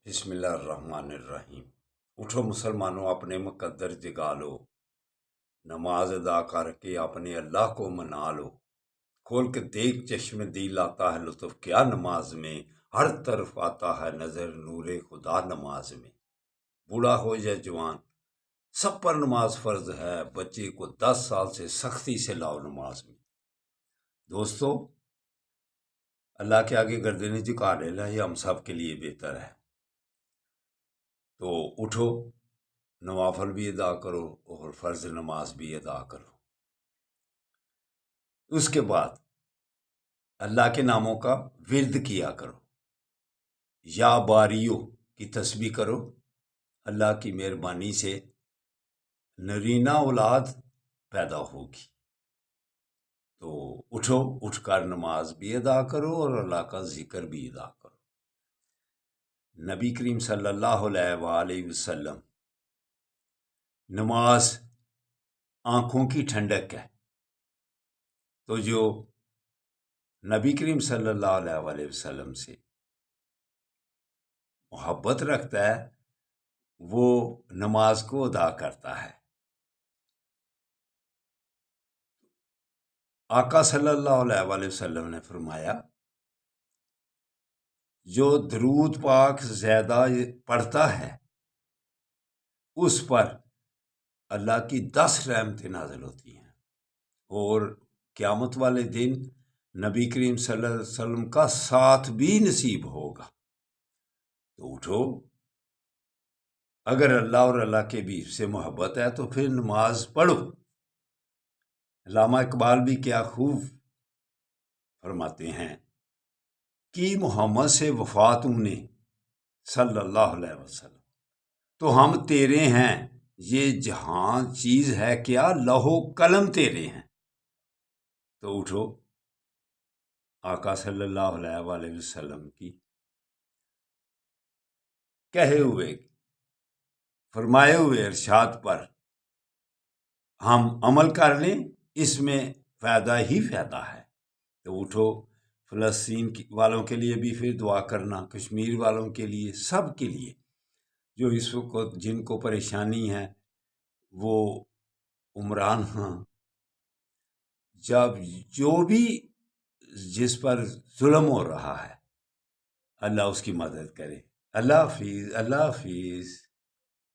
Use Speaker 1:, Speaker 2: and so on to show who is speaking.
Speaker 1: بسم اللہ الرحمن الرحیم۔ اٹھو مسلمانوں، اپنے مقدر جگا لو، نماز ادا کر کے اپنے اللہ کو منا لو۔ کھول کے دیکھ چشم دل آتا ہے لطف کیا نماز میں، ہر طرف آتا ہے نظر نور خدا نماز میں۔ بوڑھا ہو یا جوان سب پر نماز فرض ہے، بچے کو 10 سال سے سختی سے لاؤ نماز میں۔ دوستو، اللہ کے آگے گردنیں جھکا لینا یہ ہم سب کے لیے بہتر ہے۔ تو اٹھو، نوافل بھی ادا کرو اور فرض نماز بھی ادا کرو۔ اس کے بعد اللہ کے ناموں کا ورد کیا کرو، یا باریو کی تسبیح کرو۔ اللہ کی مہربانی سے نرینہ اولاد پیدا ہوگی۔ تو اٹھو، اٹھ کر نماز بھی ادا کرو اور اللہ کا ذکر بھی ادا کرو۔ نبی کریم صلی اللہ علیہ وآلہ وسلم، نماز آنکھوں کی ٹھنڈک ہے۔ تو جو نبی کریم صلی اللہ علیہ وآلہ وسلم سے محبت رکھتا ہے وہ نماز کو ادا کرتا ہے۔ آقا صلی اللہ علیہ وآلہ وسلم نے فرمایا، جو درود پاک زیادہ پڑھتا ہے اس پر اللہ کی 10 رحمتیں نازل ہوتی ہیں، اور قیامت والے دن نبی کریم صلی اللہ علیہ وسلم کا ساتھ بھی نصیب ہوگا۔ تو اٹھو، اگر اللہ اور اللہ کے بھی سے محبت ہے تو پھر نماز پڑھو۔ علامہ اقبال بھی کیا خوب فرماتے ہیں کہ محمد سے وفا تم نے صلی اللہ علیہ وسلم، تو ہم تیرے ہیں، یہ جہاں چیز ہے کیا، لوح و قلم تیرے ہیں۔ تو اٹھو، آقا صلی اللہ علیہ وآلہ وسلم کی کہے ہوئے فرمائے ہوئے ارشاد پر ہم عمل کر لیں، اس میں فائدہ ہی فائدہ ہے۔ تو اٹھو، فلسطین والوں کے لیے بھی پھر دعا کرنا، کشمیر والوں کے لیے، سب کے لیے جو اس وقت جن کو پریشانی ہے، وہ عمران ہاں، جب جو بھی جس پر ظلم ہو رہا ہے اللہ اس کی مدد کرے۔ اللہ حافظ، اللہ حافظ۔